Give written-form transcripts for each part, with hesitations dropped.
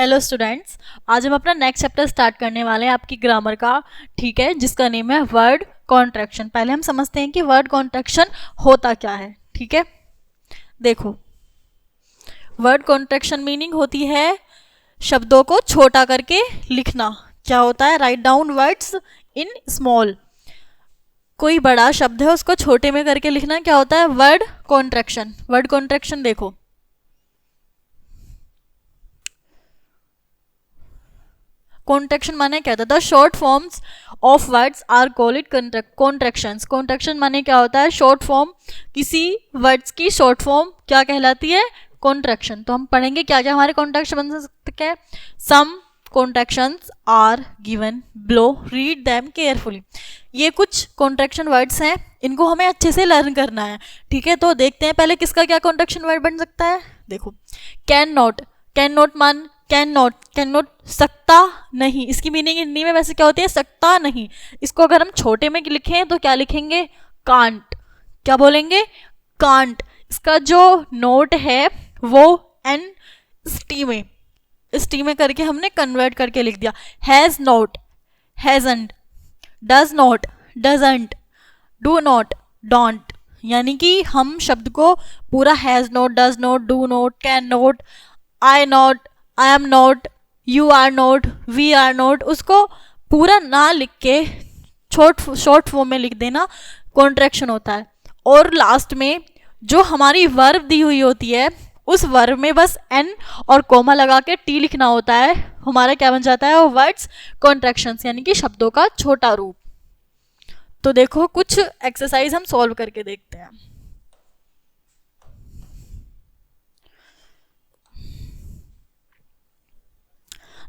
Hello students, आज हम अपना नेक्स्ट चैप्टर स्टार्ट करने वाले हैं आपकी ग्रामर का, ठीक है, जिसका नेम है वर्ड कॉन्ट्रैक्शन। पहले हम समझते हैं कि वर्ड कॉन्ट्रैक्शन होता क्या है। ठीक है, देखो, वर्ड कॉन्ट्रैक्शन मीनिंग होती है शब्दों को छोटा करके लिखना। क्या होता है? Write down words in small. कोई बड़ा शब्द है उसको छोटे में करके लिखना क्या होता है? Word contraction. वर्ड कॉन्ट्रैक्शन देखो, कॉन्ट्रैक्शन माने क्या होता है? The short forms of words are called it contractions. Contraction माने क्या होता है? शॉर्ट फॉर्म, किसी वर्ड्स की शॉर्ट फॉर्म क्या कहलाती है? कॉन्ट्रैक्शन। तो हम पढ़ेंगे क्या क्या हमारे कॉन्ट्रैक्शन बन सकते हैं। Some contractions are given below, read them carefully. ये कुछ कॉन्ट्रैक्शन वर्ड्स हैं, इनको हमें अच्छे से लर्न करना है। ठीक है, तो देखते हैं पहले किसका क्या कॉन्ट्रैक्शन वर्ड बन सकता है। देखो, कैन नॉट। कैन नॉट मान कैन नॉट सकता नहीं। इसकी मीनिंग हिंदी में वैसे क्या होती है? सकता नहीं। इसको अगर हम छोटे में लिखें तो क्या लिखेंगे? कांट। क्या बोलेंगे? कांट। इसका जो नोट है वो एन टी में करके हमने कन्वर्ट करके लिख दिया। Has not, hasn't, does not, doesn't, do not, don't. यानी कि हम शब्द को पूरा has not, does not, do not, can not, I not, I am not, you are not, we are not, उसको पूरा ना लिख के शॉर्ट फॉर्म में लिख देना कॉन्ट्रैक्शन होता है। और लास्ट में जो हमारी वर्ब दी हुई होती है उस वर्ब में बस एन और कोमा लगा के टी लिखना होता है। हमारा क्या बन जाता है? वो वर्ड्स कॉन्ट्रैक्शंस, यानी कि शब्दों का छोटा रूप। तो देखो, कुछ एक्सरसाइज हम सॉल्व करके देखते हैं।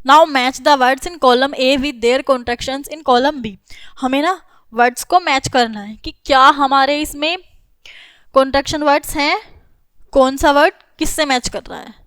Now match the words in column A with their contractions in column B. हमें ना वर्ड्स को मैच करना है कि क्या हमारे इसमें कॉन्ट्रैक्शन वर्ड्स हैं, कौन सा वर्ड किससे मैच कर रहा है।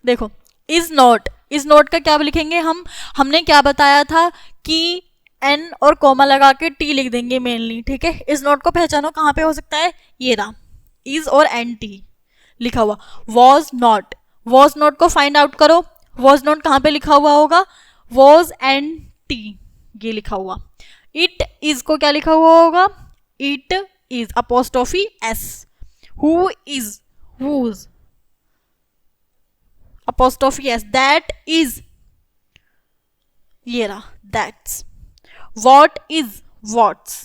देखो, इज नॉट का क्या लिखेंगे हम? हमने क्या बताया था कि एन और कोमा लगा के टी लिख देंगे मेनली। ठीक है, इज नॉट को पहचानो कहाँ पे हो सकता है? ये रहा, इज और एन टी लिखा हुआ। वॉज नॉट को फाइंड आउट करो। वॉज नॉट कहाँ पे लिखा हुआ होगा? वॉज एन टी ये लिखा हुआ। इट इज को क्या लिखा हुआ होगा? It is apostrophe S. Who is, whose apostrophe s। that is ये रहा, that's। what is, what's।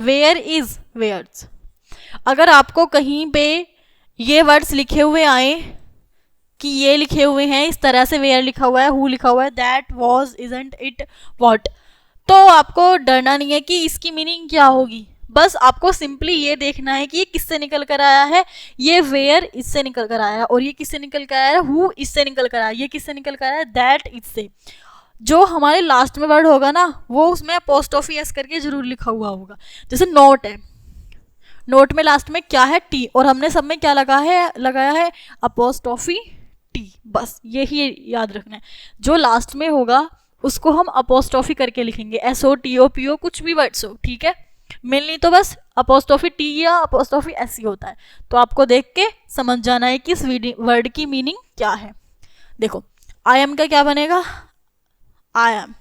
where is, where's। अगर आपको कहीं पे ये वर्ड्स लिखे हुए आए कि ये लिखे हुए हैं इस तरह से, where लिखा हुआ है, who लिखा हुआ है, that, was, isn't, it, what, तो आपको डरना नहीं है कि इसकी मीनिंग क्या होगी। बस आपको सिंपली ये देखना है कि ये किससे निकल कर आया है। ये वेयर इससे निकल कर आया है, और ये किससे निकल कर आया है? हु इससे निकल कर आया है। ये किससे निकल कर आया है? दैट इससे। जो हमारे लास्ट में वर्ड होगा ना वो उसमें अपोस्ट्रोफी एस करके जरूर लिखा हुआ होगा। जैसे नोट है, नोट में लास्ट में क्या है? टी, और हमने सब में क्या लगाया है? Apostrophe T. बस यही याद रखना है, जो लास्ट में होगा उसको हम अपोस्ट्रोफी करके लिखेंगे, S O T O P O, कुछ भी वर्ड्स हो। ठीक है, मेनली तो बस अपोस्ट्रोफी टी या अपोस्ट्रोफी एस ही होता है। तो आपको देख के समझ जाना है कि इस वर्ड की मीनिंग क्या है। देखो, आई एम का क्या बनेगा? आई एम,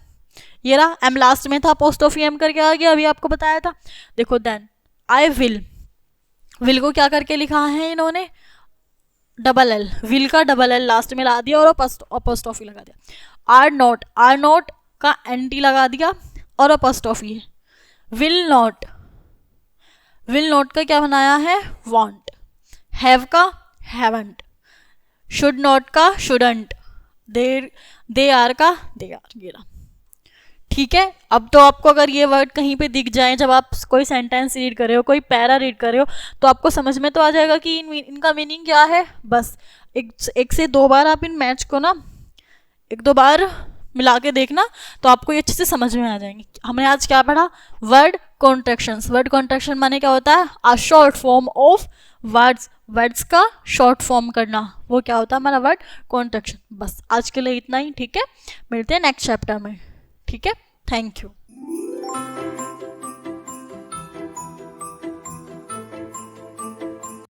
ये रहा, एम लास्ट में था, अपोस्ट्रोफी एम करके आ गया, अभी आपको बताया था। देखो, देन आई विल को क्या करके लिखा है इन्होंने? डबल एल, विल का डबल एल लास्ट में ला दिया और अपोस्ट्रोफी लगा दिया। आर नॉट का एंटी लगा दिया और अपोस्ट्रोफी है। विल नॉट का क्या बनाया है? वॉन्ट। हैव का हैवंट। शुड नॉट का शुडंट। दे आर का दे आर। ये रहा। ठीक है, अब तो आपको अगर ये वर्ड कहीं पे दिख जाए, जब आप कोई सेंटेंस रीड कर रहे हो, कोई पैरा रीड कर रहे हो, तो आपको समझ में तो आ जाएगा कि इनका मीनिंग क्या है। बस एक से दो बार आप इन मैच को ना एक दो बार मिला के देखना, तो आपको ये अच्छे से समझ में आ जाएंगे। हमने आज क्या पढ़ा? Word contractions. वर्ड कॉन्ट्रैक्शन माने क्या होता है? A short form of words, words का शॉर्ट फॉर्म करना, वो क्या होता है हमारा वर्ड कॉन्ट्रैक्शन। बस आज के लिए इतना ही, ठीक है, मिलते हैं नेक्स्ट चैप्टर में, ठीक है, थैंक यू।